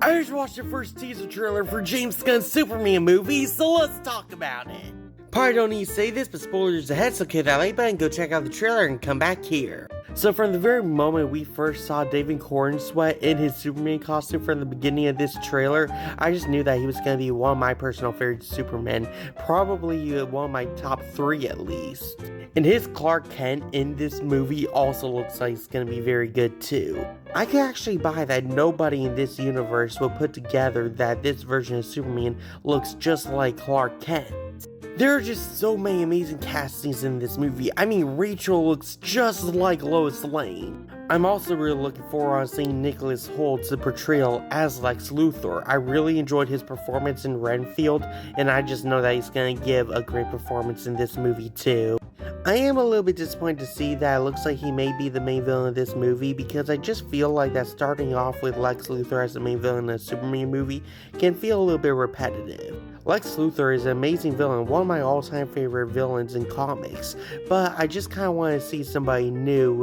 I just watched the first teaser trailer for James Gunn's Superman movie, so let's talk about it. Probably don't need to say this, but spoilers ahead, so hit that like button, go check out the trailer, and come back here. So from the very moment we first saw David Corenswet in his Superman costume from the beginning of this trailer, I just knew that he was going to be one of my personal favorite Supermen, probably one of my top 3 at least. And his Clark Kent in this movie also looks like it's going to be very good too. I can actually buy that nobody in this universe will put together that this version of Superman looks just like Clark Kent. There are just so many amazing castings in this movie. I mean, Rachel looks just like Lois Lane. I'm also really looking forward to seeing Nicholas Holt's portrayal as Lex Luthor. I really enjoyed his performance in Renfield, and I just know that he's going to give a great performance in this movie too. I am a little bit disappointed to see that it looks like he may be the main villain of this movie, because I just feel like that starting off with Lex Luthor as the main villain in a Superman movie can feel a little bit repetitive. Lex Luthor is an amazing villain, one of my all-time favorite villains in comics, but I just kind of want to see somebody new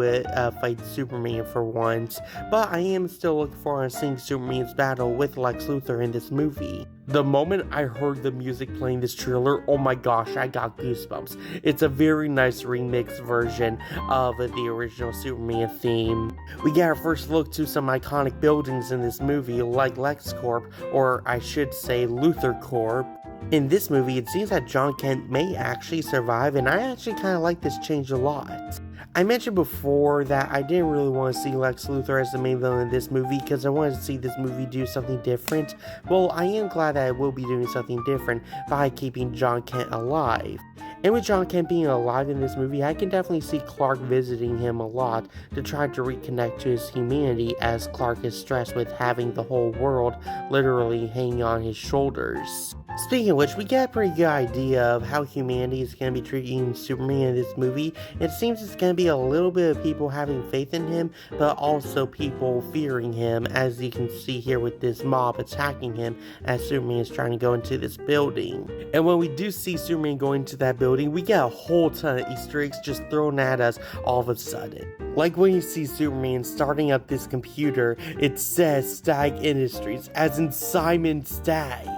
fight Superman for once. But I am still looking forward to seeing Superman's battle with Lex Luthor in this movie. The moment I heard the music playing this trailer, oh my gosh, I got goosebumps. It's a very nice remix version of the original Superman theme. We get our first look to some iconic buildings in this movie, like LexCorp, or I should say Luthor Corp. In this movie, it seems that Jon Kent may actually survive, and I actually kind of like this change a lot. I mentioned before that I didn't really want to see Lex Luthor as the main villain in this movie because I wanted to see this movie do something different. Well, I am glad that it will be doing something different by keeping Jon Kent alive. And with Jon Kent being alive in this movie, I can definitely see Clark visiting him a lot to try to reconnect to his humanity, as Clark is stressed with having the whole world literally hanging on his shoulders. Speaking of which, we get a pretty good idea of how humanity is going to be treating Superman in this movie. It seems it's going to be a little bit of people having faith in him, but also people fearing him, as you can see here with this mob attacking him as Superman is trying to go into this building. And when we do see Superman going into that building, we get a whole ton of Easter eggs just thrown at us all of a sudden. Like when you see Superman starting up this computer, it says Stag Industries, as in Simon Stagg.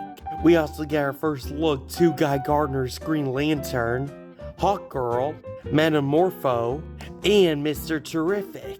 We also get our first look to Guy Gardner's Green Lantern, Hawkgirl, Metamorpho, and Mr. Terrific.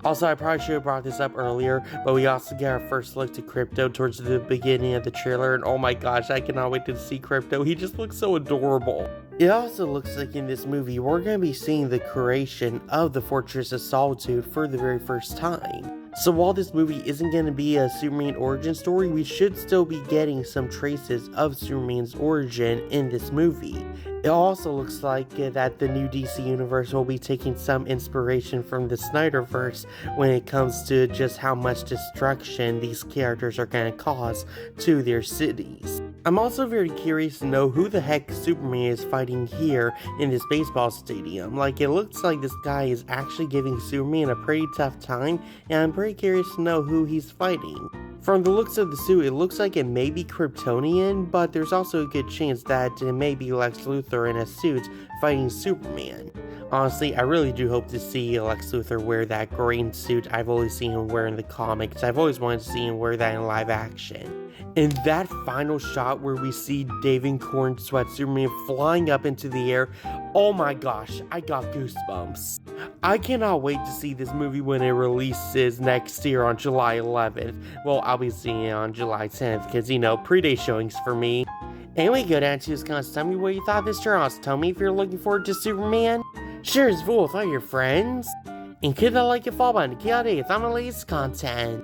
Also, I probably should have brought this up earlier, but we also get our first look to Krypto towards the beginning of the trailer, and oh my gosh, I cannot wait to see Krypto. He just looks so adorable. It also looks like in this movie, we're going to be seeing the creation of the Fortress of Solitude for the very first time. So while this movie isn't going to be a Superman origin story, we should still be getting some traces of Superman's origin in this movie. It also looks like that the new DC universe will be taking some inspiration from the Snyderverse when it comes to just how much destruction these characters are going to cause to their cities. I'm also very curious to know who the heck Superman is fighting here in this baseball stadium. Like, it looks like this guy is actually giving Superman a pretty tough time, and I'm pretty curious to know who he's fighting. From the looks of the suit, it looks like it may be Kryptonian, but there's also a good chance that it may be Lex Luthor in a suit fighting Superman. Honestly, I really do hope to see Lex Luthor wear that green suit I've always seen him wear in the comics. I've always wanted to see him wear that in live action. In that final shot where we see David Corenswet Superman flying up into the air, oh my gosh, I got goosebumps. I cannot wait to see this movie when it releases next year on July 11th. Well, I'll be seeing it on July 10th because, you know, pre-day showings for me. Anyway, go down to this comments, tell me what you thought of this trailer. Tell me if you're looking forward to Superman. Share this video with all your friends. And click that like and follow button to keep updated on the latest content.